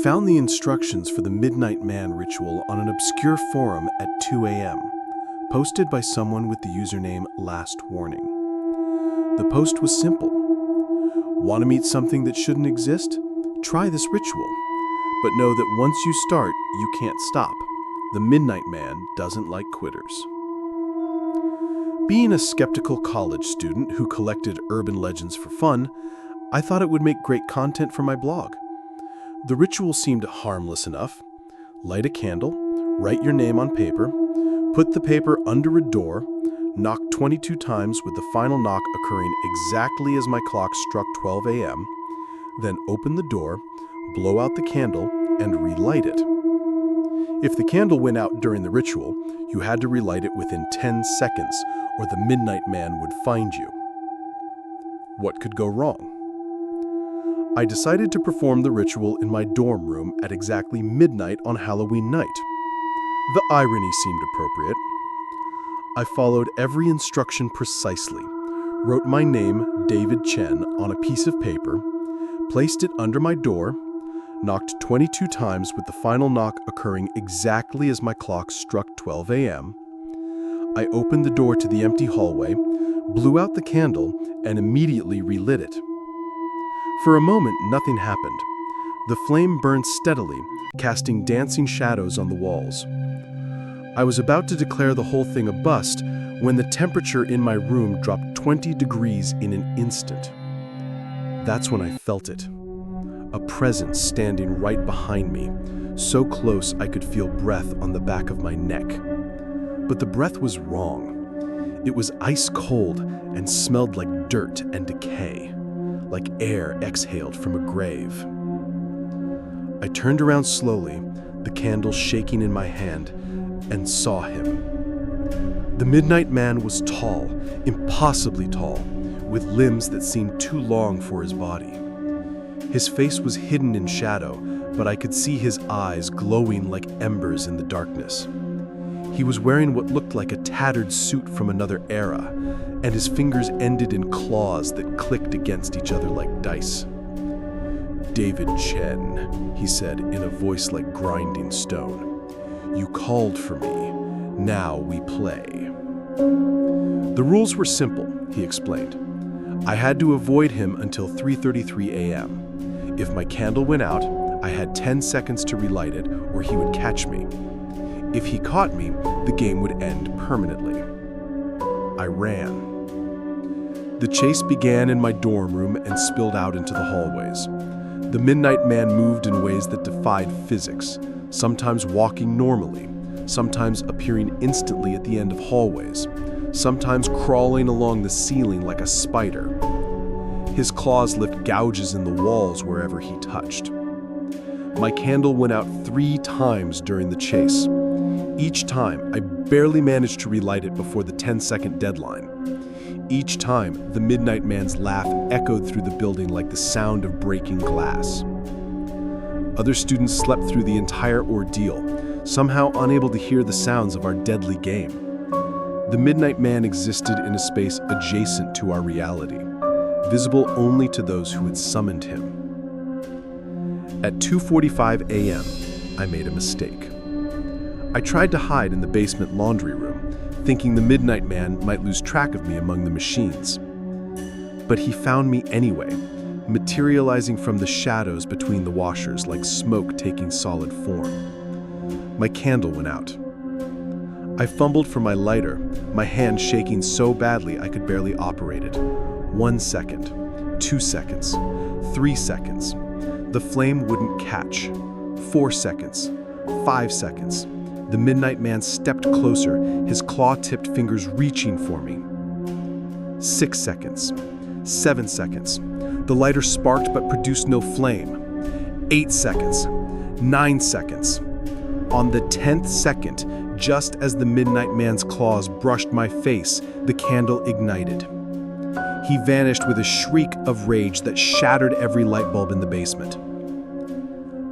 found the instructions for the Midnight Man ritual on an obscure forum at 2 a.m., posted by someone with the username Last Warning. The post was simple. Want to meet something that shouldn't exist? Try this ritual. But know that once you start, you can't stop. The Midnight Man doesn't like quitters. Being a skeptical college student who collected urban legends for fun, I thought it would make great content for my blog. The ritual seemed harmless enough. Light a candle, write your name on paper, put the paper under a door, knock 22 times with the final knock occurring exactly as my clock struck 12 a.m., then open the door, blow out the candle, and relight it. If the candle went out during the ritual, you had to relight it within 10 seconds, or the Midnight Man would find you. What could go wrong? I decided to perform the ritual in my dorm room at exactly midnight on Halloween night. The irony seemed appropriate. I followed every instruction precisely, wrote my name, David Chen, on a piece of paper, placed it under my door, knocked 22 times with the final knock occurring exactly as my clock struck 12 a.m. I opened the door to the empty hallway, blew out the candle, and immediately relit it. For a moment, nothing happened. The flame burned steadily, casting dancing shadows on the walls. I was about to declare the whole thing a bust when the temperature in my room dropped 20 degrees in an instant. That's when I felt it. A presence standing right behind me, so close I could feel breath on the back of my neck. But the breath was wrong. It was ice cold and smelled like dirt and decay, like air exhaled from a grave. I turned around slowly, the candle shaking in my hand, and saw him. The Midnight Man was tall, impossibly tall, with limbs that seemed too long for his body. His face was hidden in shadow, but I could see his eyes glowing like embers in the darkness. He was wearing what looked like a tattered suit from another era, and his fingers ended in claws that clicked against each other like dice. "David Chen," he said in a voice like grinding stone. "You called for me. Now we play." The rules were simple, he explained. I had to avoid him until 3:33 a.m. If my candle went out, I had 10 seconds to relight it, or he would catch me. If he caught me, the game would end permanently. I ran. The chase began in my dorm room and spilled out into the hallways. The Midnight Man moved in ways that defied physics, sometimes walking normally, sometimes appearing instantly at the end of hallways, sometimes crawling along the ceiling like a spider. His claws left gouges in the walls wherever he touched. My candle went out 3 times during the chase. Each time, I barely managed to relight it before the 10-second deadline. Each time, the Midnight Man's laugh echoed through the building like the sound of breaking glass. Other students slept through the entire ordeal, somehow unable to hear the sounds of our deadly game. The Midnight Man existed in a space adjacent to our reality, visible only to those who had summoned him. At 2:45 a.m., I made a mistake. I tried to hide in the basement laundry room, thinking the Midnight Man might lose track of me among the machines. But he found me anyway, materializing from the shadows between the washers like smoke taking solid form. My candle went out. I fumbled for my lighter, my hand shaking so badly I could barely operate it. 1 second, 2 seconds, 3 seconds. The flame wouldn't catch. 4 seconds, 5 seconds. The Midnight Man stepped closer, his claw-tipped fingers reaching for me. 6 seconds, 7 seconds. The lighter sparked but produced no flame. 8 seconds, 9 seconds. On the 10th second, just as the Midnight Man's claws brushed my face, the candle ignited. He vanished with a shriek of rage that shattered every light bulb in the basement.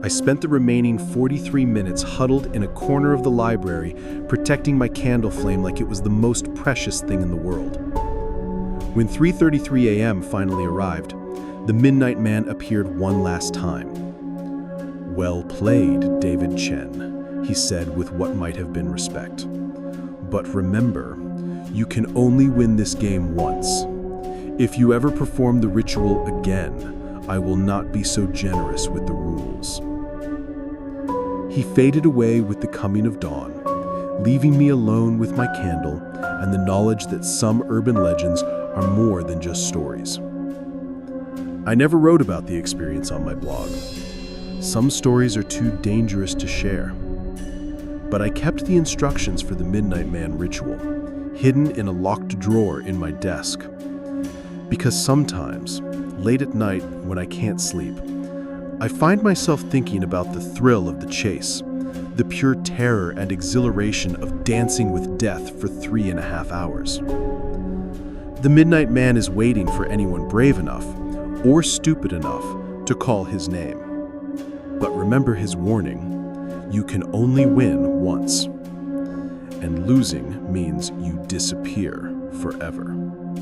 I spent the remaining 43 minutes huddled in a corner of the library, protecting my candle flame like it was the most precious thing in the world. When 3:33 a.m. finally arrived, the Midnight Man appeared one last time. "Well played, David Chen," he said with what might have been respect. "But remember, you can only win this game once. If you ever perform the ritual again, I will not be so generous with the rules." He faded away with the coming of dawn, leaving me alone with my candle and the knowledge that some urban legends are more than just stories. I never wrote about the experience on my blog. Some stories are too dangerous to share. But I kept the instructions for the Midnight Man ritual hidden in a locked drawer in my desk. Because sometimes, late at night when I can't sleep, I find myself thinking about the thrill of the chase, the pure terror and exhilaration of dancing with death for 3.5 hours. The Midnight Man is waiting for anyone brave enough or stupid enough to call his name. But remember his warning: you can only win once. And losing means you disappear forever.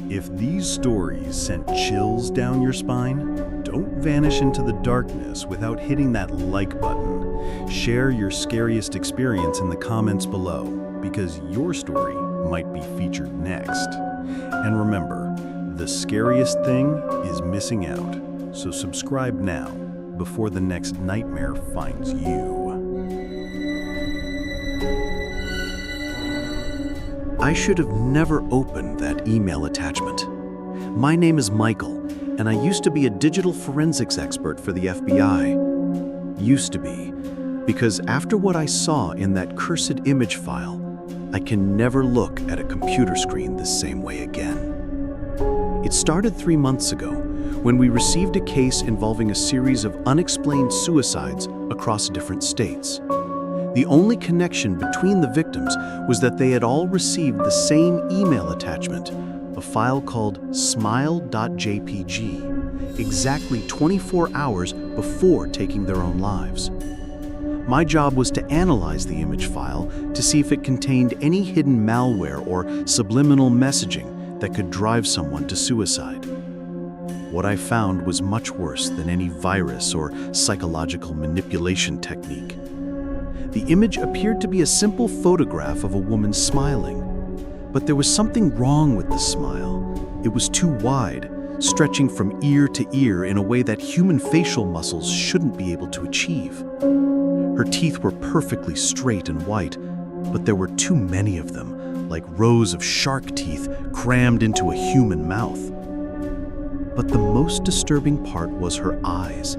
If these stories sent chills down your spine, don't vanish into the darkness without hitting that like button. Share your scariest experience in the comments below, because your story might be featured next. And remember, the scariest thing is missing out. So subscribe now, before the next nightmare finds you. I should have never opened that email attachment. My name is Michael, and I used to be a digital forensics expert for the FBI. Used to be, because after what I saw in that cursed image file, I can never look at a computer screen the same way again. It started 3 months ago, when we received a case involving a series of unexplained suicides across different states. The only connection between the victims was that they had all received the same email attachment, a file called smile.jpg, exactly 24 hours before taking their own lives. My job was to analyze the image file to see if it contained any hidden malware or subliminal messaging that could drive someone to suicide. What I found was much worse than any virus or psychological manipulation technique. The image appeared to be a simple photograph of a woman smiling, but there was something wrong with the smile. It was too wide, stretching from ear to ear in a way that human facial muscles shouldn't be able to achieve. Her teeth were perfectly straight and white, but there were too many of them, like rows of shark teeth crammed into a human mouth. But the most disturbing part was her eyes.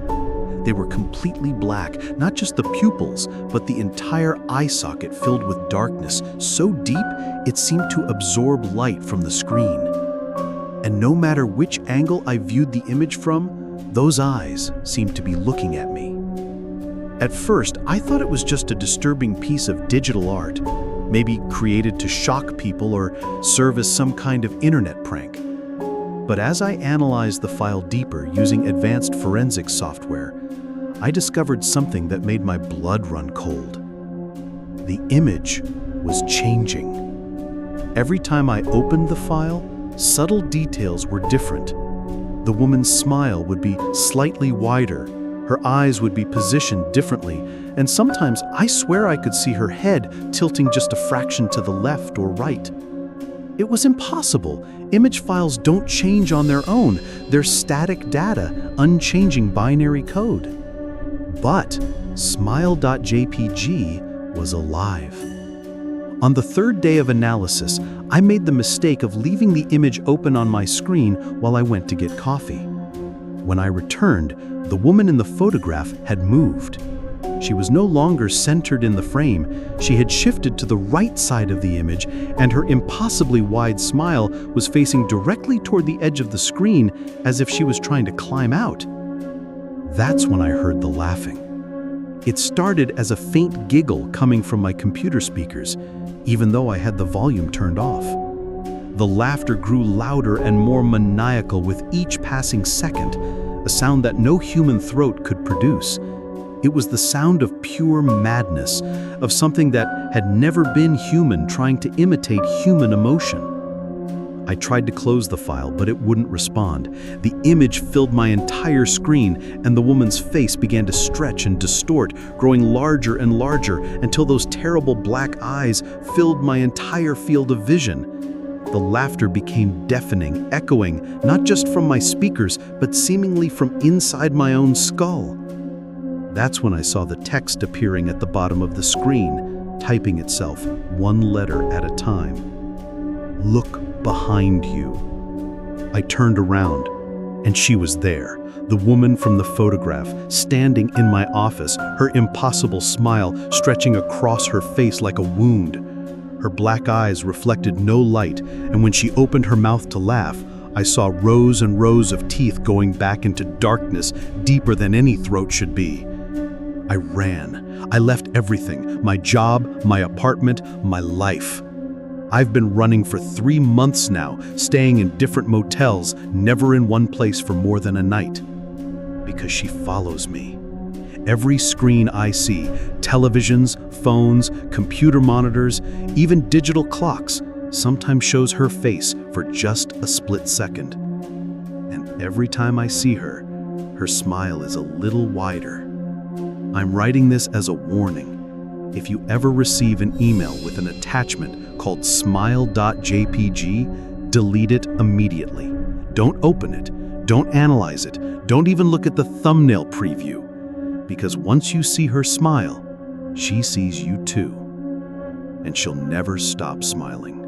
They were completely black, not just the pupils, but the entire eye socket filled with darkness so deep it seemed to absorb light from the screen. And no matter which angle I viewed the image from, those eyes seemed to be looking at me. At first, I thought it was just a disturbing piece of digital art, maybe created to shock people or serve as some kind of internet prank. But as I analyzed the file deeper using advanced forensics software, I discovered something that made my blood run cold. The image was changing. Every time I opened the file, subtle details were different. The woman's smile would be slightly wider, her eyes would be positioned differently, and sometimes I swear I could see her head tilting just a fraction to the left or right. It was impossible. Image files don't change on their own. They're static data, unchanging binary code. But smile.jpg was alive. On the third day of analysis, I made the mistake of leaving the image open on my screen while I went to get coffee. When I returned, the woman in the photograph had moved. She was no longer centered in the frame. She had shifted to the right side of the image, and her impossibly wide smile was facing directly toward the edge of the screen as if she was trying to climb out. That's when I heard the laughing. It started as a faint giggle coming from my computer speakers, even though I had the volume turned off. The laughter grew louder and more maniacal with each passing second, a sound that no human throat could produce. It was the sound of pure madness, of something that had never been human trying to imitate human emotion. I tried to close the file, but it wouldn't respond. The image filled my entire screen, and the woman's face began to stretch and distort, growing larger and larger until those terrible black eyes filled my entire field of vision. The laughter became deafening, echoing, not just from my speakers, but seemingly from inside my own skull. That's when I saw the text appearing at the bottom of the screen, typing itself one letter at a time. "Look behind you." I turned around, and she was there, the woman from the photograph, standing in my office, her impossible smile stretching across her face like a wound. Her black eyes reflected no light, and when she opened her mouth to laugh, I saw rows and rows of teeth going back into darkness deeper than any throat should be. I ran. I left everything, my job, my apartment, my life. I've been running for 3 months now, staying in different motels, never in one place for more than a night. Because she follows me. Every screen I see, televisions, phones, computer monitors, even digital clocks, sometimes shows her face for just a split second. And every time I see her, her smile is a little wider. I'm writing this as a warning. If you ever receive an email with an attachment called smile.jpg, delete it immediately. Don't open it. Don't analyze it. Don't even look at the thumbnail preview. Because once you see her smile, she sees you too. And she'll never stop smiling.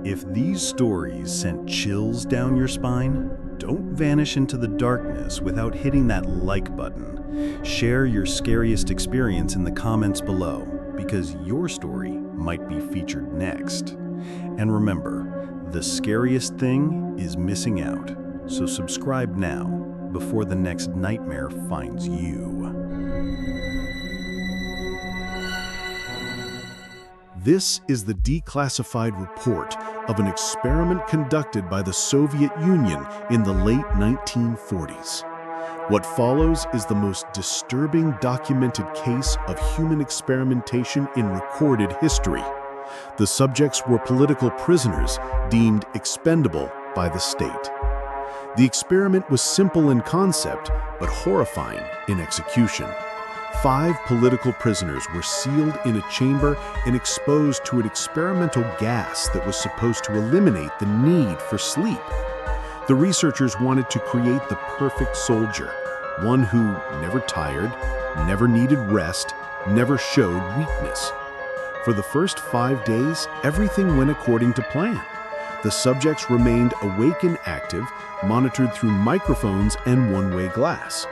If these stories sent chills down your spine, don't vanish into the darkness without hitting that like button. Share your scariest experience in the comments below, because your story might be featured next. And remember, the scariest thing is missing out. So subscribe now before the next nightmare finds you. This is the declassified report of an experiment conducted by the Soviet Union in the late 1940s. What follows is the most disturbing documented case of human experimentation in recorded history. The subjects were political prisoners deemed expendable by the state. The experiment was simple in concept, but horrifying in execution. 5 political prisoners were sealed in a chamber and exposed to an experimental gas that was supposed to eliminate the need for sleep. The researchers wanted to create the perfect soldier, one who never tired, never needed rest, never showed weakness. For the first 5 days, everything went according to plan. The subjects remained awake and active, monitored through microphones and one-way glass.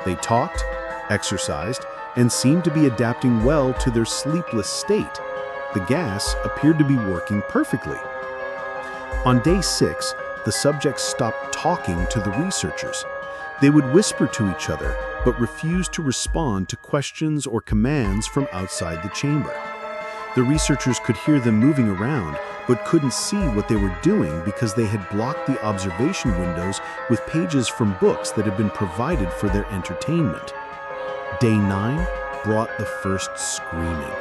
They talked, exercised, and seemed to be adapting well to their sleepless state. The gas appeared to be working perfectly. On day 6, the subjects stopped talking to the researchers. They would whisper to each other, but refused to respond to questions or commands from outside the chamber. The researchers could hear them moving around, but couldn't see what they were doing because they had blocked the observation windows with pages from books that had been provided for their entertainment. Day 9 brought the first screaming.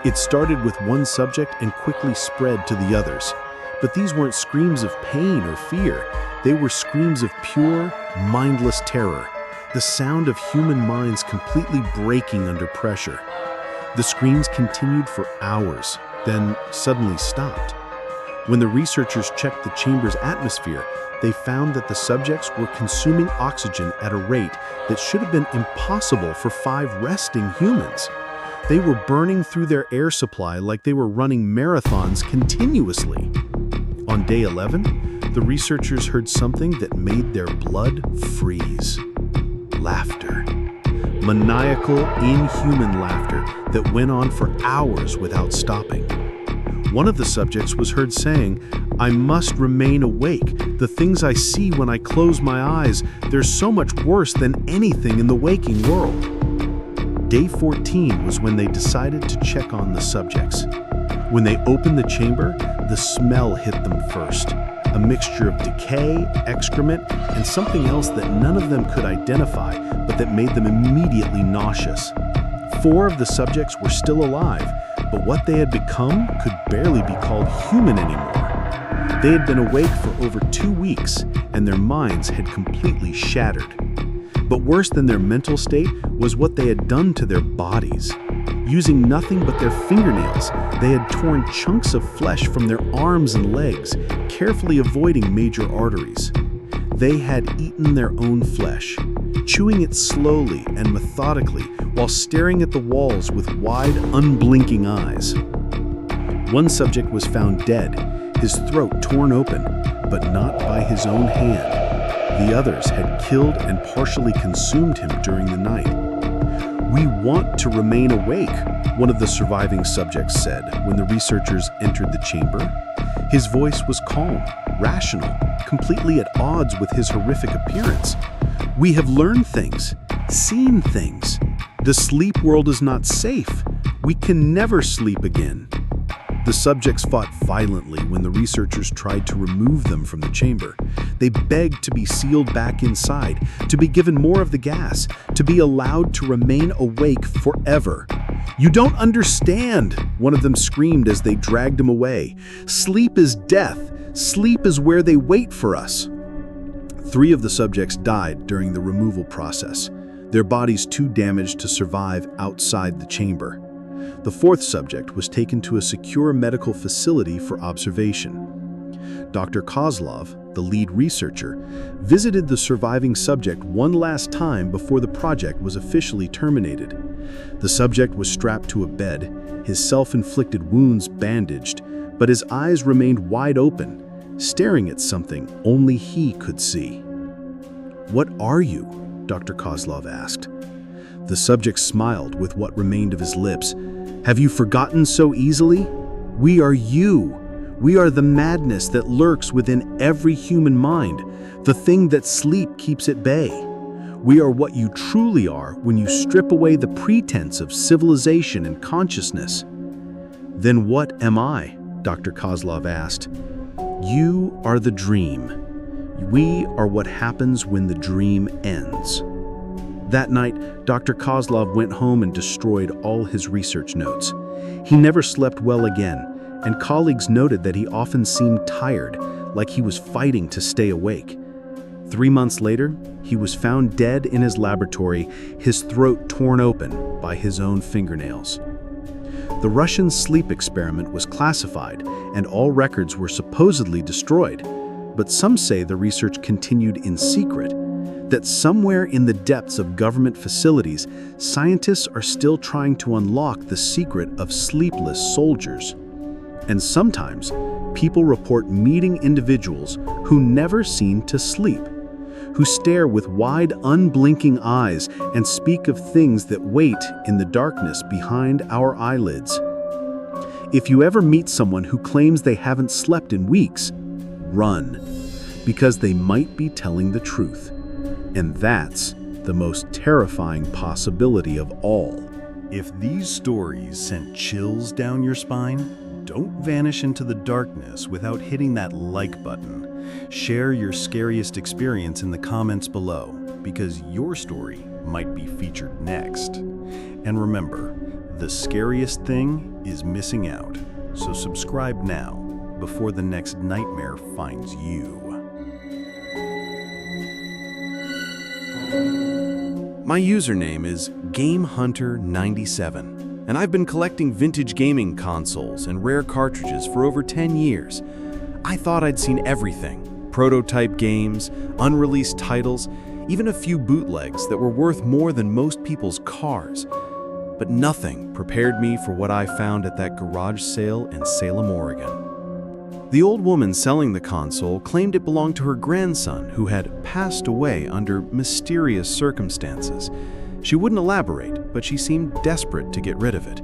It started with one subject and quickly spread to the others. But these weren't screams of pain or fear. They were screams of pure, mindless terror, the sound of human minds completely breaking under pressure. The screams continued for hours, then suddenly stopped. When the researchers checked the chamber's atmosphere, they found that the subjects were consuming oxygen at a rate that should have been impossible for 5 resting humans. They were burning through their air supply like they were running marathons continuously. On day 11, the researchers heard something that made their blood freeze. Laughter. Maniacal, inhuman laughter that went on for hours without stopping. One of the subjects was heard saying, "I must remain awake. The things I see when I close my eyes, they're so much worse than anything in the waking world." Day 14 was when they decided to check on the subjects. When they opened the chamber, the smell hit them first. A mixture of decay, excrement, and something else that none of them could identify, but that made them immediately nauseous. 4 of the subjects were still alive, but what they had become could barely be called human anymore. They had been awake for over 2 weeks, and their minds had completely shattered. But worse than their mental state was what they had done to their bodies. Using nothing but their fingernails, they had torn chunks of flesh from their arms and legs, carefully avoiding major arteries. They had eaten their own flesh, chewing it slowly and methodically while staring at the walls with wide, unblinking eyes. One subject was found dead, his throat torn open, but not by his own hand. The others had killed and partially consumed him during the night. "We want to remain awake," one of the surviving subjects said when the researchers entered the chamber. His voice was calm, rational, completely at odds with his horrific appearance. "We have learned things, seen things. The sleep world is not safe. We can never sleep again." The subjects fought violently when the researchers tried to remove them from the chamber. They begged to be sealed back inside, to be given more of the gas, to be allowed to remain awake forever. "You don't understand," one of them screamed as they dragged him away. "Sleep is death. Sleep is where they wait for us." 3 of the subjects died during the removal process, their bodies too damaged to survive outside the chamber. The 4th subject was taken to a secure medical facility for observation. Dr. Kozlov, the lead researcher, visited the surviving subject one last time before the project was officially terminated. The subject was strapped to a bed, his self-inflicted wounds bandaged, but his eyes remained wide open, staring at something only he could see. "What are you?" Dr. Kozlov asked. The subject smiled with what remained of his lips. "Have you forgotten so easily? We are you. We are the madness that lurks within every human mind, the thing that sleep keeps at bay. We are what you truly are when you strip away the pretense of civilization and consciousness." "Then what am I?" Dr. Kozlov asked. "You are the dream. We are what happens when the dream ends." That night, Dr. Kozlov went home and destroyed all his research notes. He never slept well again, and colleagues noted that he often seemed tired, like he was fighting to stay awake. 3 months later, he was found dead in his laboratory, his throat torn open by his own fingernails. The Russian sleep experiment was classified, and all records were supposedly destroyed, but some say the research continued in secret, that somewhere in the depths of government facilities, scientists are still trying to unlock the secret of sleepless soldiers. And sometimes, people report meeting individuals who never seem to sleep, who stare with wide, unblinking eyes and speak of things that wait in the darkness behind our eyelids. If you ever meet someone who claims they haven't slept in weeks, run, because they might be telling the truth. And that's the most terrifying possibility of all. If these stories sent chills down your spine, don't vanish into the darkness without hitting that like button. Share your scariest experience in the comments below, because your story might be featured next. And remember, the scariest thing is missing out. So subscribe now, before the next nightmare finds you. My username is GameHunter97, and I've been collecting vintage gaming consoles and rare cartridges for over 10 years. I thought I'd seen everything: prototype games, unreleased titles, even a few bootlegs that were worth more than most people's cars. But nothing prepared me for what I found at that garage sale in Salem, Oregon. The old woman selling the console claimed it belonged to her grandson, who had passed away under mysterious circumstances. She wouldn't elaborate, but she seemed desperate to get rid of it.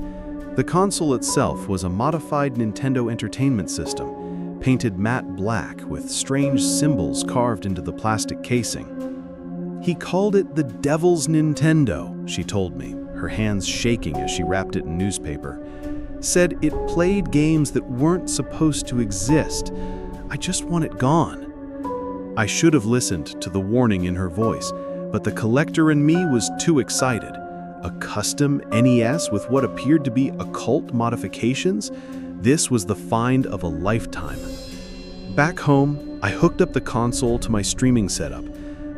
The console itself was a modified Nintendo Entertainment System, painted matte black with strange symbols carved into the plastic casing. "He called it the Devil's Nintendo," she told me, her hands shaking as she wrapped it in newspaper. "Said it played games that weren't supposed to exist. I just want it gone." I should have listened to the warning in her voice, but the collector in me was too excited. A custom NES with what appeared to be occult modifications? This was the find of a lifetime. Back home, I hooked up the console to my streaming setup.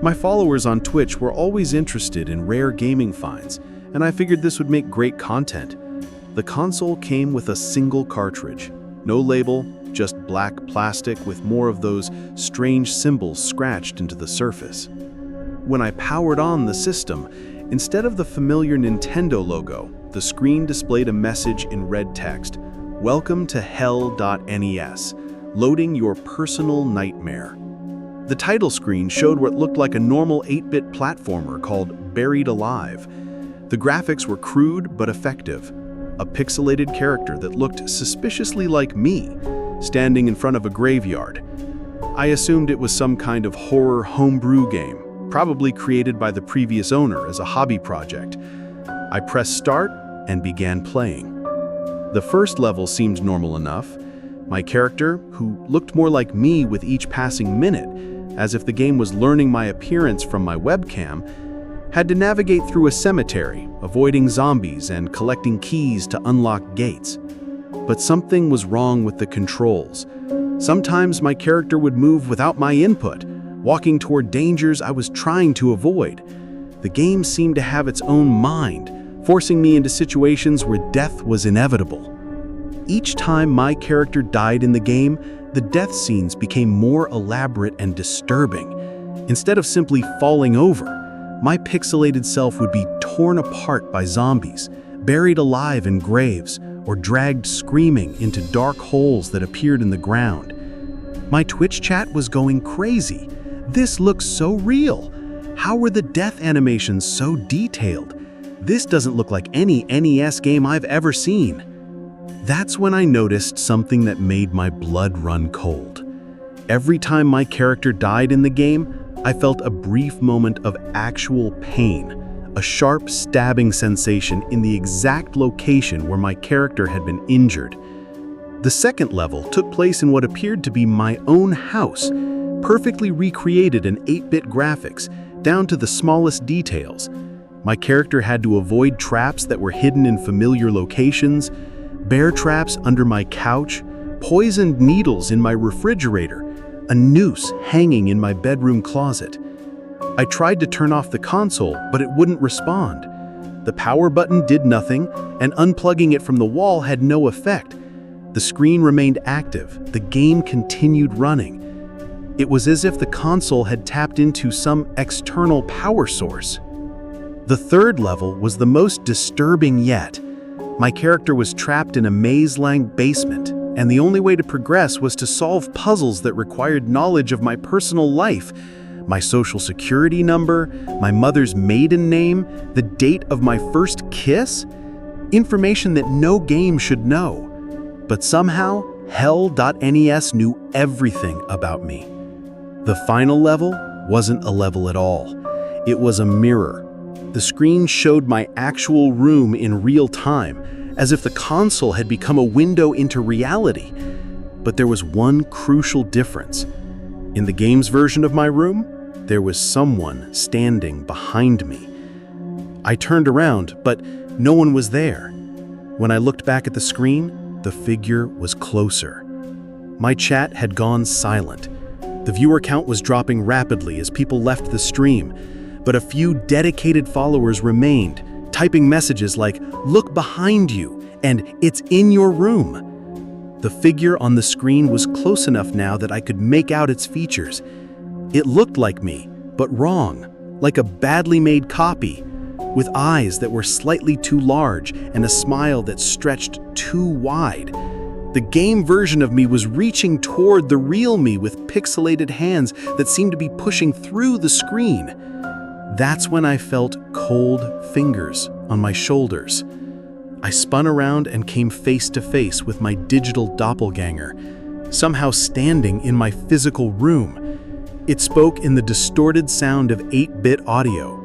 My followers on Twitch were always interested in rare gaming finds, and I figured this would make great content. The console came with a single cartridge. No label, just black plastic with more of those strange symbols scratched into the surface. When I powered on the system, instead of the familiar Nintendo logo, the screen displayed a message in red text: "Welcome to Hell.NES, loading your personal nightmare." The title screen showed what looked like a normal 8-bit platformer called Buried Alive. The graphics were crude but effective. A pixelated character that looked suspiciously like me, standing in front of a graveyard. I assumed it was some kind of horror homebrew game, probably created by the previous owner as a hobby project. I pressed start and began playing. The first level seemed normal enough. My character, who looked more like me with each passing minute, as if the game was learning my appearance from my webcam, had to navigate through a cemetery, avoiding zombies and collecting keys to unlock gates. But something was wrong with the controls. Sometimes my character would move without my input, walking toward dangers I was trying to avoid. The game seemed to have its own mind, forcing me into situations where death was inevitable. Each time my character died in the game, the death scenes became more elaborate and disturbing. Instead of simply falling over, my pixelated self would be torn apart by zombies, buried alive in graves, or dragged screaming into dark holes that appeared in the ground. My Twitch chat was going crazy. This looks so real. How were the death animations so detailed? This doesn't look like any NES game I've ever seen. That's when I noticed something that made my blood run cold. Every time my character died in the game, I felt a brief moment of actual pain, a sharp stabbing sensation in the exact location where my character had been injured. The second level took place in what appeared to be my own house, perfectly recreated in 8-bit graphics, down to the smallest details. My character had to avoid traps that were hidden in familiar locations, bear traps under my couch, poisoned needles in my refrigerator, a noose hanging in my bedroom closet. I tried to turn off the console, but it wouldn't respond. The power button did nothing, and unplugging it from the wall had no effect. The screen remained active. The game continued running. It was as if the console had tapped into some external power source. The third level was the most disturbing yet. My character was trapped in a maze-like basement, and the only way to progress was to solve puzzles that required knowledge of my personal life, my social security number, my mother's maiden name, the date of my first kiss, information that no game should know. But somehow, Hell.NES knew everything about me. The final level wasn't a level at all. It was a mirror. The screen showed my actual room in real time, as if the console had become a window into reality. But there was one crucial difference. In the game's version of my room, there was someone standing behind me. I turned around, but no one was there. When I looked back at the screen, the figure was closer. My chat had gone silent. The viewer count was dropping rapidly as people left the stream, but a few dedicated followers remained, typing messages like, "Look behind you," and "It's in your room." The figure on the screen was close enough now that I could make out its features. It looked like me, but wrong, like a badly made copy, with eyes that were slightly too large and a smile that stretched too wide. The game version of me was reaching toward the real me with pixelated hands that seemed to be pushing through the screen. That's when I felt cold fingers on my shoulders. I spun around and came face to face with my digital doppelganger, somehow standing in my physical room. It spoke in the distorted sound of 8-bit audio.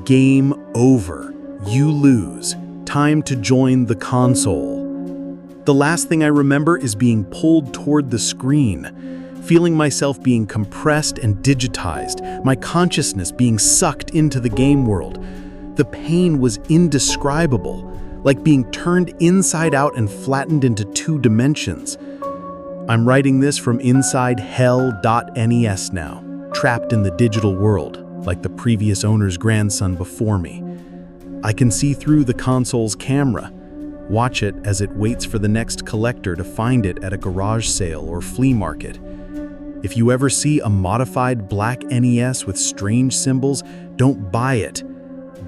"Game over. You lose. Time to join the console." The last thing I remember is being pulled toward the screen, feeling myself being compressed and digitized, my consciousness being sucked into the game world. The pain was indescribable, like being turned inside out and flattened into 2 dimensions. I'm writing this from inside hell.nes now, trapped in the digital world, like the previous owner's grandson before me. I can see through the console's camera, watch it as it waits for the next collector to find it at a garage sale or flea market. If you ever see a modified black NES with strange symbols, don't buy it.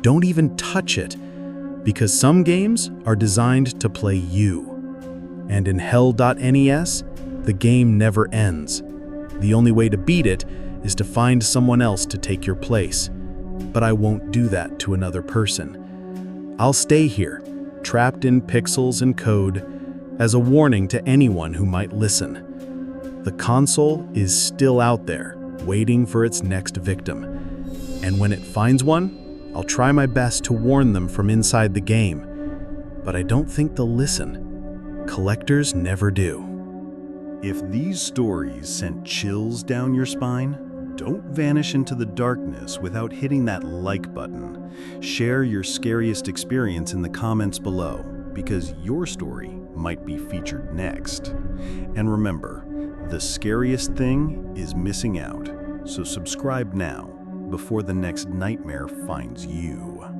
Don't even touch it, because some games are designed to play you. And in hell.nes, the game never ends. The only way to beat it is to find someone else to take your place. But I won't do that to another person. I'll stay here, trapped in pixels and code, as a warning to anyone who might listen. The console is still out there, waiting for its next victim. And when it finds one, I'll try my best to warn them from inside the game. But I don't think they'll listen. Collectors never do. If these stories sent chills down your spine, don't vanish into the darkness without hitting that like button. Share your scariest experience in the comments below, because your story might be featured next. And remember, the scariest thing is missing out, so subscribe now before the next nightmare finds you.